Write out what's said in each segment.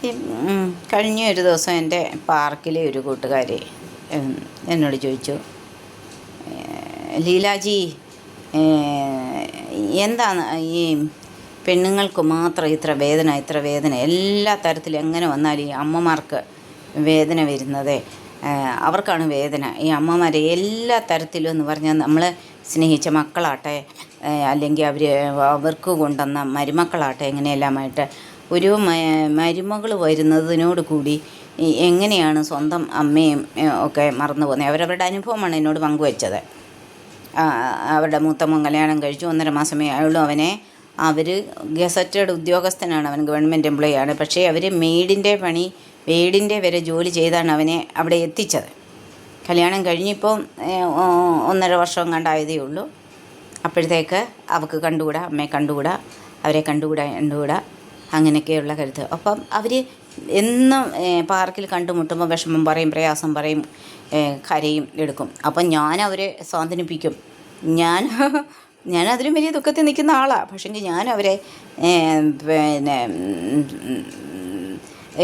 ഈ കഴിഞ്ഞ ഒരു ദിവസം എൻ്റെ പാർക്കിലെ ഒരു കൂട്ടുകാരി എന്നോട് ചോദിച്ചു, ലീലാജി, എന്താണ് ഈ പെണ്ണുങ്ങൾക്ക് മാത്രം ഇത്ര വേദന എല്ലാ തരത്തിലും എങ്ങനെ വന്നാലും ഈ അമ്മമാർക്ക് വേദന വരുന്നത്, അവർക്കാണ് വേദന. ഈ അമ്മമാരെ എല്ലാ തരത്തിലും എന്ന് പറഞ്ഞാൽ നമ്മൾ സ്നേഹിച്ച മക്കളാട്ടെ, അല്ലെങ്കിൽ അവർക്ക് കൊണ്ടുവന്ന മരുമക്കളാട്ടെ, എങ്ങനെയെല്ലാമായിട്ട് ഒരു മരുമകൾ വരുന്നതിനോട് കൂടി എങ്ങനെയാണ് സ്വന്തം അമ്മയും ഒക്കെ മറന്നു പോകുന്നത്. അവരവരുടെ അനുഭവമാണ് എന്നോട് പങ്കുവച്ചത്. അവരുടെ മൂത്തമ്മ കല്യാണം കഴിച്ചു, 1.5 മാസമേ ആയുള്ളൂ അവനെ. അവർ ഗസറ്റഡ് ഉദ്യോഗസ്ഥനാണ്, അവൻ ഗവൺമെൻറ് എംപ്ലോയി ആണ്. പക്ഷേ അവർ വീടിൻ്റെ വരെ ജോലി ചെയ്താണ് അവനെ അവിടെ എത്തിച്ചത്. കല്യാണം കഴിഞ്ഞിപ്പോൾ 1.5 വർഷം കണ്ടായതേ ഉള്ളൂ. അപ്പോഴത്തേക്ക് അവൾക്ക് കണ്ടുകൂടാ, അമ്മയെ കണ്ടുകൂടാ, അവരെ കണ്ടുകൂടാ അങ്ങനെയൊക്കെയുള്ള കരുത്ത്. അപ്പം അവർ എന്നും പാർക്കിൽ കണ്ടുമുട്ടുമ്പോൾ വിഷമം പറയും, പ്രയാസം പറയും, കരയും എടുക്കും. അപ്പം ഞാൻ അവരെ സാന്ത്വനിപ്പിക്കും. ഞാൻ അതിലും വലിയ ദുഃഖത്തിൽ നിൽക്കുന്ന ആളാണ്. പക്ഷേങ്കിൽ ഞാൻ അവരെ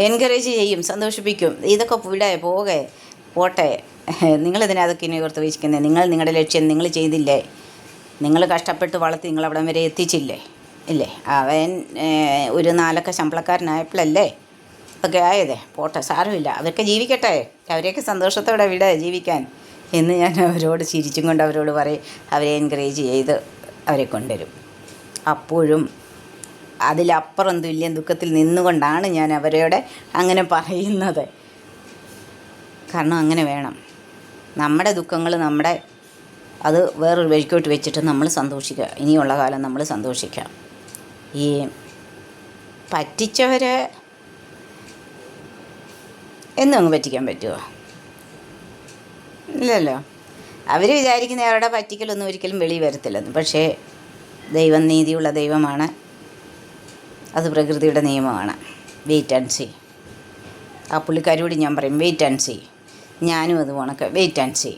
എൻകറേജ് ചെയ്യും, സന്തോഷിപ്പിക്കും. ഇതൊക്കെ പോട്ടെ, നിങ്ങളിതിനകത്തൊക്കെ ഇനി ഓർത്ത് വീക്ഷിക്കുന്നത്, നിങ്ങളുടെ ലക്ഷ്യം നിങ്ങൾ ചെയ്തില്ലേ, നിങ്ങൾ കഷ്ടപ്പെട്ട് വളർത്തി നിങ്ങളവിടം വരെ എത്തിച്ചില്ലേ ഇല്ലേ. അവൻ ഒരു 4 ശമ്പളക്കാരനായപ്പോഴല്ലേ ഒക്കെ ആയതേ. പോട്ടെ, സാരമില്ല, അവർക്ക് ജീവിക്കട്ടെ, അവരെയൊക്കെ സന്തോഷത്തോടെ ജീവിക്കാൻ എന്ന് ഞാൻ അവരോട് ചിരിച്ചും കൊണ്ട് അവരോട് പറയും. അവരെ എൻകറേജ് ചെയ്ത് അവരെ കൊണ്ടുവരും. അപ്പോഴും അതിലപ്പുറം തുല്യം ദുഃഖത്തിൽ നിന്നുകൊണ്ടാണ് ഞാൻ അവരോട് അങ്ങനെ പറയുന്നത്. കാരണം അങ്ങനെ വേണം. നമ്മുടെ ദുഃഖങ്ങൾ അത് വേറൊരു വഴിക്കോട്ട് വെച്ചിട്ട് നമ്മൾ സന്തോഷിക്കുക. ഇനിയുള്ള കാലം നമ്മൾ സന്തോഷിക്കാം. ഈ പറ്റിച്ചവരെ എന്നും അങ്ങ് പറ്റിക്കാൻ പറ്റുമോ? ഇല്ലല്ലോ. അവർ വിചാരിക്കുന്ന അവരുടെ പറ്റിക്കലൊന്നും ഒരിക്കലും വെളി വരത്തില്ലെന്ന്. പക്ഷേ ദൈവം നീതിയുള്ള ദൈവമാണ്, അത് പ്രകൃതിയുടെ നിയമമാണ്. Wait and see. ആ പുള്ളിക്കാരോട് ഞാൻ പറയും, വെയിറ്റ് ആൻഡ് സീ. ഞാനും അത് കണക്ക് വെയിറ്റ് ആൻഡ് സീ.